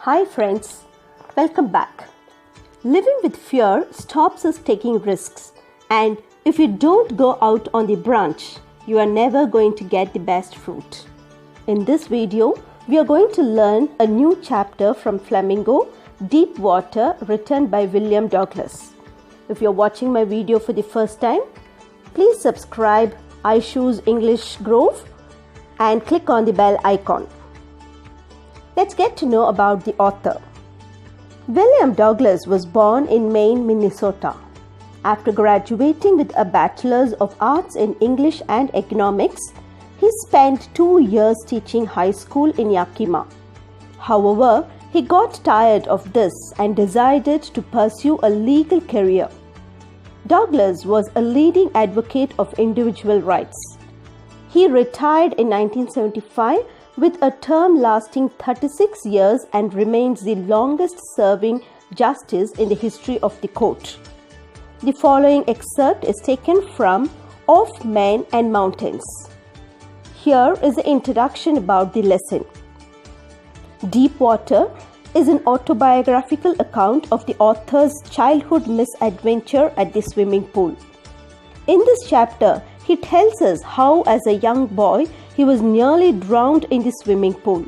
Hi friends, welcome back. Living with fear stops us taking risks, and if you don't go out on the branch, you are never going to get the best fruit. In this video, we are going to learn a new chapter from Flamingo, Deep Water, written by William Douglas. If you're watching my video for the first time, please subscribe iShoes English Grove and click on the bell icon. Let's get to know about the author. William Douglas was born in Maine, Minnesota. After graduating with a Bachelor's of Arts in English and Economics, he spent 2 years teaching high school in Yakima. However, he got tired of this and decided to pursue a legal career. Douglas was a leading advocate of individual rights. He retired in 1975 with a term lasting 36 years and remains the longest serving justice in the history of the court. The following excerpt is taken from Of Men and Mountains. Here is the introduction about the lesson. Deep Water is an autobiographical account of the author's childhood misadventure at the swimming pool. In this chapter, he tells us how, as a young boy, he was nearly drowned in the swimming pool.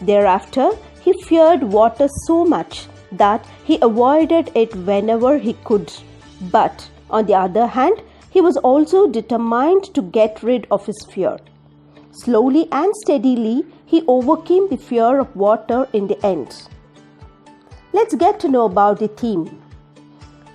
Thereafter, he feared water so much that he avoided it whenever he could. But, on the other hand, he was also determined to get rid of his fear. Slowly and steadily, he overcame the fear of water in the end. Let's get to know about the theme.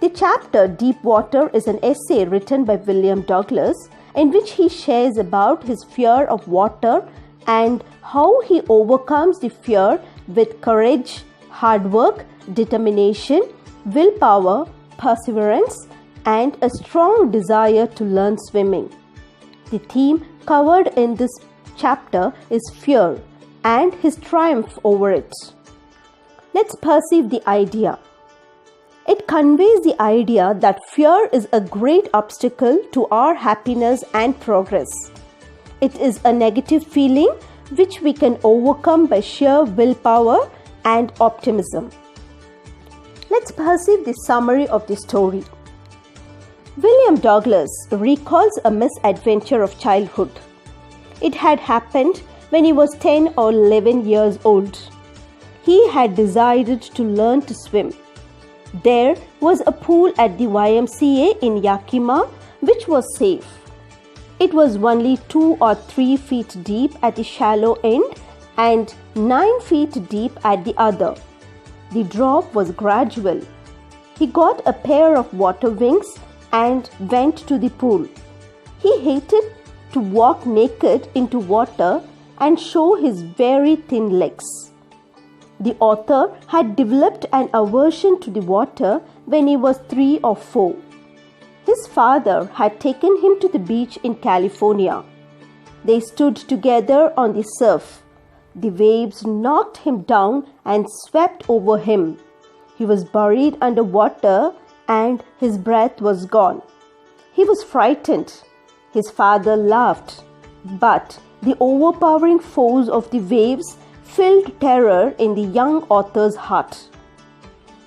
The chapter Deep Water is an essay written by William Douglas in which he shares about his fear of water and how he overcomes the fear with courage, hard work, determination, willpower, perseverance, and a strong desire to learn swimming. The theme covered in this chapter is fear and his triumph over it. Let's perceive the idea. It conveys the idea that fear is a great obstacle to our happiness and progress. It is a negative feeling which we can overcome by sheer willpower and optimism. Let's perceive the summary of the story. William Douglas recalls a misadventure of childhood. It had happened when he was 10 or 11 years old. He had decided to learn to swim. There was a pool at the YMCA in Yakima which was safe. It was only 2 or 3 feet deep at the shallow end and 9 feet deep at the other. The drop was gradual. He got a pair of water wings and went to the pool. He hated to walk naked into water and show his very thin legs. The author had developed an aversion to the water when he was 3 or 4. His father had taken him to the beach in California. They stood together on the surf. The waves knocked him down and swept over him. He was buried under water and his breath was gone. He was frightened. His father laughed, but the overpowering force of the waves filled terror in the young author's heart.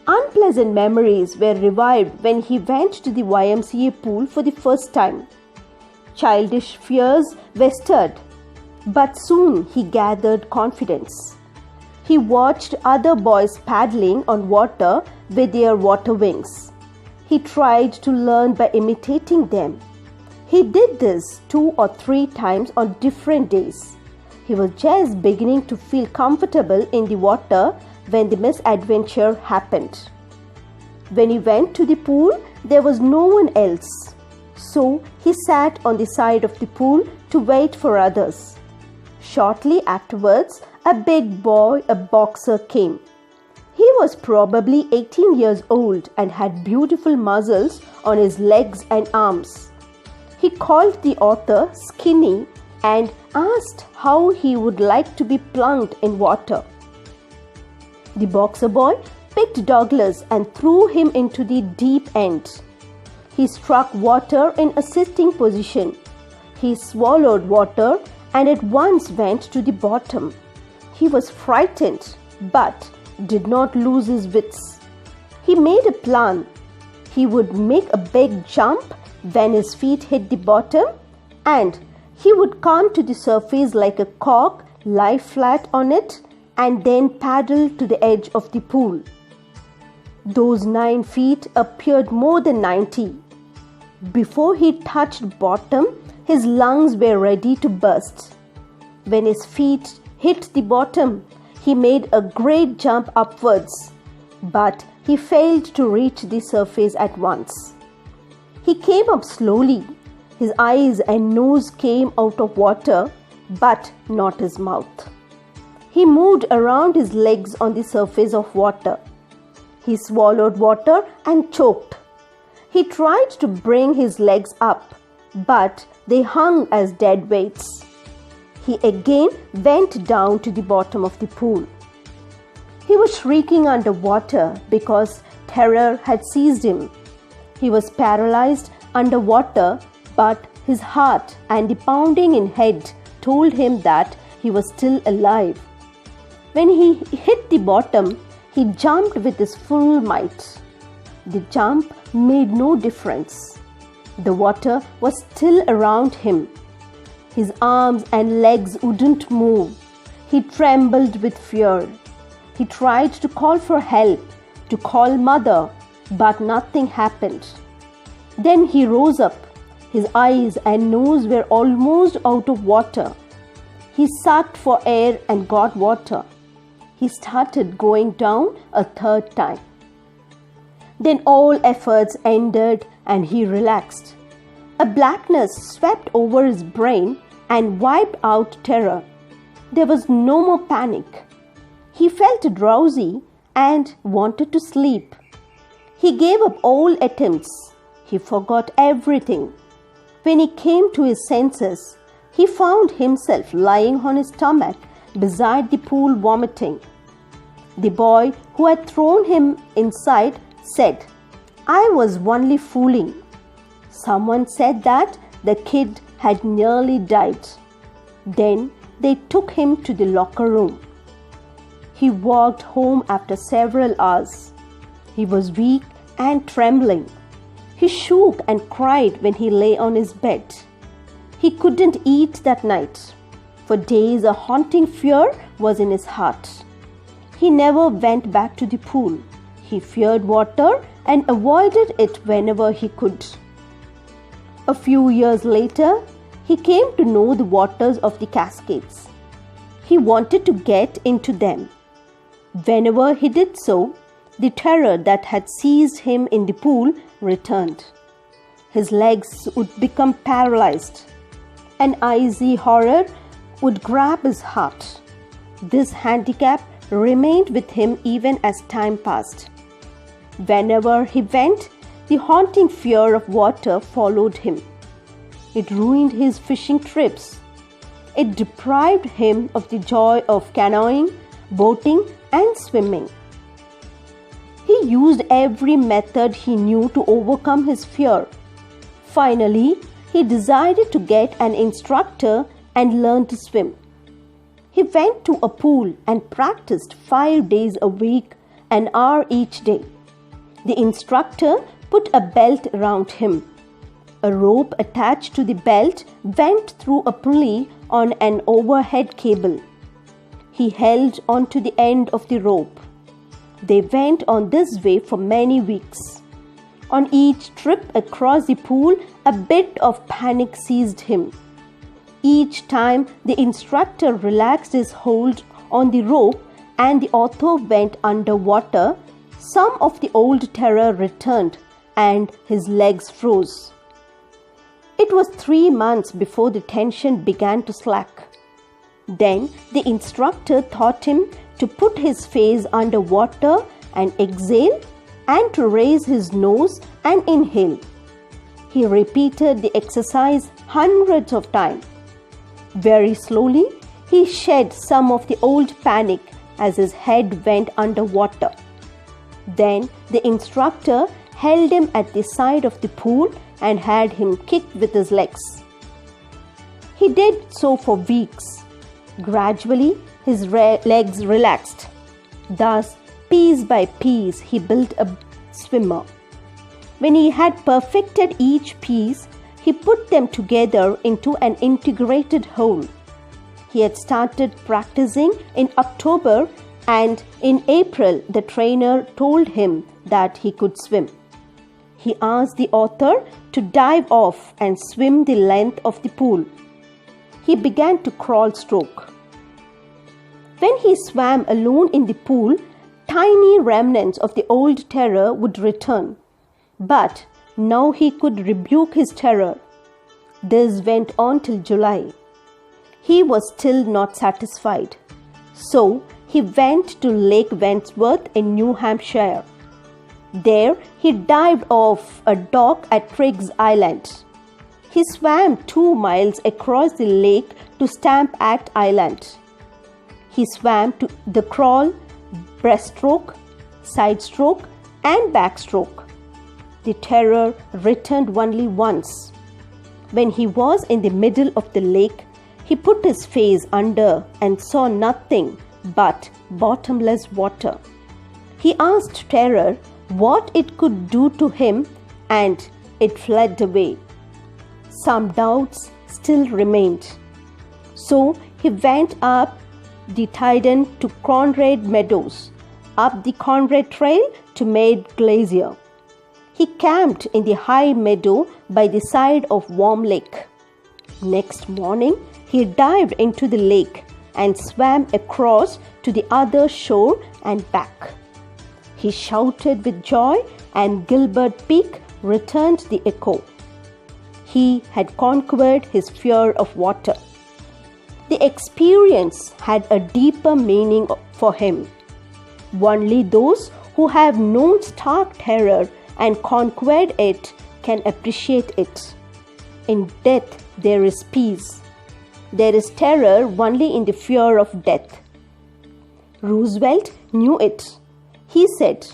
Unpleasant memories were revived when he went to the YMCA pool for the first time. Childish fears were stirred, but soon he gathered confidence. He watched other boys paddling on water with their water wings. He tried to learn by imitating them. He did this 2 or 3 times on different days. He was just beginning to feel comfortable in the water when the misadventure happened. When he went to the pool, there was no one else. So he sat on the side of the pool to wait for others. Shortly afterwards, a big boy, a boxer, came. He was probably 18 years old and had beautiful muscles on his legs and arms. He called the author skinny and asked how he would like to be plunked in water. The boxer boy picked Douglas and threw him into the deep end. He struck water in a sitting position. He swallowed water and at once went to the bottom. He was frightened, but did not lose his wits. He made a plan. He would make a big jump when his feet hit the bottom, and he would come to the surface like a cork, lie flat on it, and then paddle to the edge of the pool. Those 9 feet appeared more than 90. Before he touched bottom, his lungs were ready to burst. When his feet hit the bottom, he made a great jump upwards, but he failed to reach the surface at once. He came up slowly. His eyes and nose came out of water, but not his mouth. He moved around his legs on the surface of water. He swallowed water and choked. He tried to bring his legs up, but they hung as dead weights. He again went down to the bottom of the pool. He was shrieking underwater because terror had seized him. He was paralyzed underwater, but his heart and the pounding in head told him that he was still alive. When he hit the bottom, he jumped with his full might. The jump made no difference. The water was still around him. His arms and legs wouldn't move. He trembled with fear. He tried to call for help, to call mother, but nothing happened. Then he rose up. His eyes and nose were almost out of water. He sucked for air and got water. He started going down a 3rd time. Then all efforts ended and he relaxed. A blackness swept over his brain and wiped out terror. There was no more panic. He felt drowsy and wanted to sleep. He gave up all attempts. He forgot everything. When he came to his senses, he found himself lying on his stomach beside the pool vomiting. The boy who had thrown him inside said, "I was only fooling." Someone said that the kid had nearly died. Then they took him to the locker room. He walked home after several hours. He was weak and trembling. He shook and cried when he lay on his bed. He couldn't eat that night. For days a haunting fear was in his heart. He never went back to the pool. He feared water and avoided it whenever he could. A few years later, he came to know the waters of the Cascades. He wanted to get into them. Whenever he did so, the terror that had seized him in the pool returned. His legs would become paralyzed. An icy horror would grab his heart. This handicap remained with him even as time passed. Whenever he went, the haunting fear of water followed him. It ruined his fishing trips. It deprived him of the joy of canoeing, boating, and swimming. He used every method he knew to overcome his fear. Finally, he decided to get an instructor and learn to swim. He went to a pool and practiced 5 days a week, an hour each day. The instructor put a belt around him. A rope attached to the belt went through a pulley on an overhead cable. He held on to the end of the rope. They went on this way for many weeks. On each trip across the pool, a bit of panic seized him. Each time the instructor relaxed his hold on the rope and the author went underwater, some of the old terror returned and his legs froze. It was 3 months before the tension began to slack. Then the instructor taught him to put his face under water and exhale, and to raise his nose and inhale. He repeated the exercise hundreds of times. Very slowly, he shed some of the old panic as his head went under water. Then the instructor held him at the side of the pool and had him kick with his legs. He did so for weeks. Gradually, his legs relaxed. Thus, Piece by piece, he built a swimmer. When he had perfected each piece, he put them together into an integrated whole. He had started practicing in October, and in April, the trainer told him that he could swim. He asked the author to dive off and swim the length of the pool. He began to crawl stroke. When he swam alone in the pool, tiny remnants of the old terror would return. But now he could rebuke his terror. This went on till July. He was still not satisfied. So he went to Lake Wentworth in New Hampshire. There he dived off a dock at Triggs Island. He swam 2 miles across the lake to Stamp Act Island. He swam to the crawl, breaststroke, side stroke, and backstroke. The terror returned only once. When he was in the middle of the lake, he put his face under and saw nothing but bottomless water. He asked terror what it could do to him, and it fled away. Some doubts still remained. So he went up the Tyden to Conrad Meadows, up the Conrad Trail to Maid Glacier. He camped in the high meadow by the side of Warm Lake. Next morning, he dived into the lake and swam across to the other shore and back. He shouted with joy, and Gilbert Peak returned the echo. He had conquered his fear of water. The experience had a deeper meaning for him. Only those who have known stark terror and conquered it can appreciate it. In death there is peace. There is terror only in the fear of death. Roosevelt knew it. He said,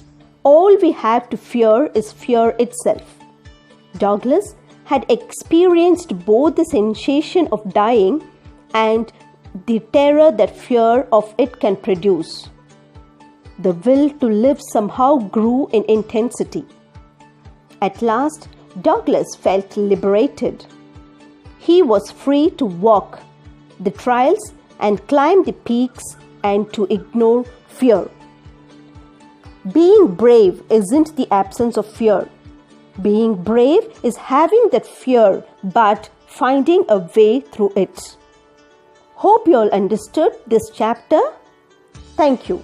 "All we have to fear is fear itself." Douglas had experienced both the sensation of dying and the terror that fear of it can produce. The will to live somehow grew in intensity. At last, Douglas felt liberated. He was free to walk the trails and climb the peaks and to ignore fear. Being brave isn't the absence of fear. Being brave is having that fear but finding a way through it. Hope you all understood this chapter. Thank you.